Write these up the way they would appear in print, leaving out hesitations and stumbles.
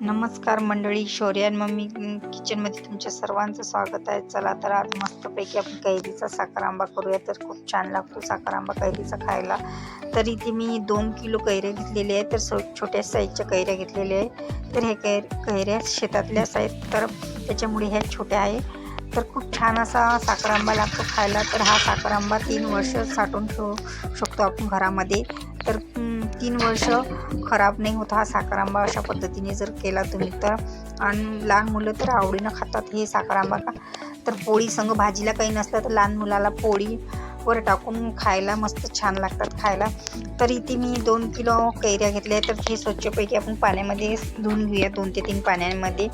नमस्कार मंडळी, शौर्य आणि मम्मी किचनमध्ये तुमच्या सर्वांचं स्वागत आहे. चला तर आज मस्तपैकी आपण कैरीचा साखर आंबा करूया. तर खूप छान लागतो साखर आंबा कैरीचा खायला. तर इथे मी 2 किलो कैऱ्या घेतलेल्या आहेत. तर छोट्या साईजच्या कैऱ्या घेतलेल्या आहे. तर हे कैऱ्या शेतातल्याच आहेत, तर त्याच्यामुळे ह्या छोट्या आहे. तर खूप छान असा साखर आंबा लागतो खायला. तर हा साखर आंबा 3 वर्ष साठवून ठेवू शकतो आपण घरामध्ये. तर 3 वर्ष खराब नाही होत हा साखर आंबा अशा पद्धतीने जर केला तुम्ही तर. आणि लहान मुलं तर आवडीनं खातात हे साखर आंबा का. तर पोळी संग भाजीला काही नसलं तर लहान मुलाला पोळीवर टाकून खायला मस्त छान लागतात खायला. तर इथे मी 2 किलो कैऱ्या घेतल्या. तर हे स्वच्छपैकी आपण पाण्यामध्ये धुवून घेऊया 2 ते 3 पाण्यामध्ये,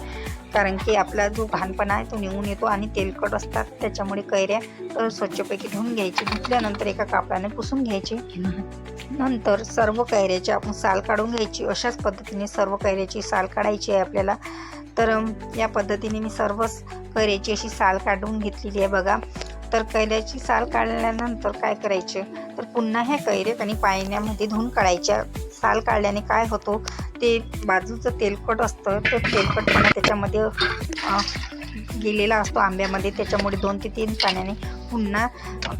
कारण की आपला जो घाणपणा आहे तो निघून येतो आणि तेलकट असतात त्याच्यामुळे कैऱ्या तर स्वच्छपैकी धुवून घ्यायची. धुतल्यानंतर एका कापडाने पुसून घ्यायची. नंतर सर्व कैऱ्याची आपण साल काढून घ्यायची. अशाच पद्धतीने सर्व कैऱ्याची साल काढायची आहे आपल्याला. तर या पद्धतीने मी सर्व कैऱ्याची अशी साल काढून घेतलेली आहे बघा. तर कैऱ्याची साल काढल्यानंतर काय करायचे, तर पुन्हा ह्या कैऱ्या आणि पाण्यामध्ये धुवून काढायच्या. साल काढल्याने काय होतो, ते बाजूचं तेलकट असतं तर तेलकटपणा त्याच्यामध्ये गेलेला असतो आंब्यामध्ये. त्याच्यामुळे 2 ते 3 पाण्याने पुन्हा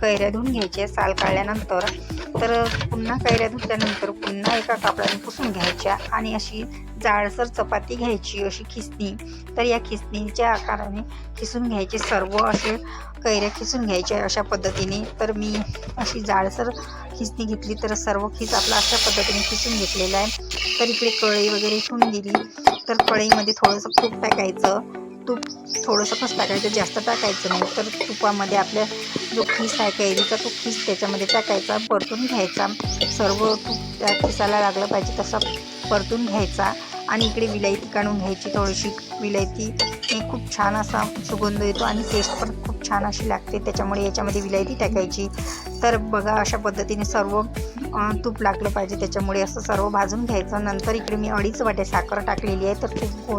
कैऱ्या धुवून घ्यायच्या साल काढल्यानंतर. तर पुन्हा कैऱ्या धुतल्यानंतर पुन्हा एका कापडाने पुसून घ्यायच्या आणि अशी जाडसर चपाती घ्यायची, अशी खिसणी. तर या खिसणीच्या आकाराने खिसून घ्यायचे सर्व असे कैऱ्या खिसून घ्यायच्या अशा पद्धतीने. तर मी अशी जाडसर खिसणी घेतली. तर सर्व खिस आपला अशा पद्धतीने खिसून घेतलेला आहे. तर इकडे कढई वगैरे ठेवून दिली. तर कढईमध्ये थोडंसं तूप टाकायचं. तूप थोडंसं कसं टाकायचं, जास्त टाकायचं नाही. तर तुपामध्ये आपल्या जो खिस आहे कैरीचा तो खिस त्याच्यामध्ये टाकायचा, परतून घ्यायचा. सर्व तूप त्या खिसाला लागलं पाहिजे तसा परतून घ्यायचा. आणि इकडे विलायती काढून घ्यायची. थोडीशी विलायती खूप छान असा सुगंध येतो आणि टेस्ट पण खूप छान अशी लागते, त्याच्यामुळे याच्यामध्ये विलायती टाकायची. तर बघा अशा पद्धतीने सर्व तूप लागलं पाहिजे त्याच्यामुळे असं सर्व भाजून घ्यायचं. नंतर इकडे मी 2.5 वाट्या साखर टाकलेली आहे. तर खूप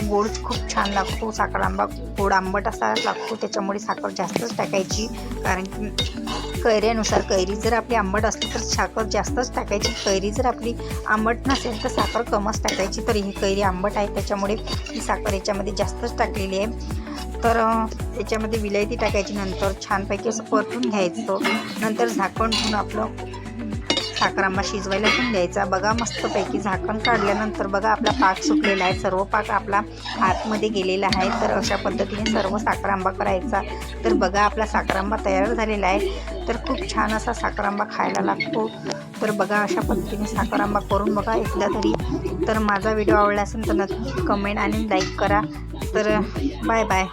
गोड खूप छान लागतो साखर आंबा, गोड आंबट असा लागतो, त्याच्यामुळे साखर जास्तच टाकायची. कारण की कैऱ्यानुसार, कैरी जर आपली आंबट असली तर साखर जास्तच टाकायची. कैरी जर आपली आंबट नसेल तर साखर कमच टाकायची. तर ही कैरी आंबट आहे त्याच्यामुळे ही साखर याच्यामध्ये जास्तच टाकलेली आहे. तर त्याच्यामध्ये विलायती टाकायची. नंतर छानपैकी असं परतून घ्यायचं. नंतर झाकण ठेवून आपलं साखर आंबा शिजवायला ठेवून द्यायचा. बघा मस्तपैकी झाकण काढल्यानंतर बघा आपला पाक सुटलेला आहे, सर्व पाक आपला आतमध्ये गेलेला आहे. तर अशा पद्धतीने सर्व साखर आंबा करायचा. तर बघा आपला साखर आंबा तयार झालेला आहे. तर खूप छान असा साखर आंबा खायला लागतो. तर बघा अशा पद्धतीने साखर आंबा करून बघा एकदा तरी. तर माझा व्हिडिओ आवडला असेल तर नक्की कमेंट आणि लाईक करा. तर बाय बाय.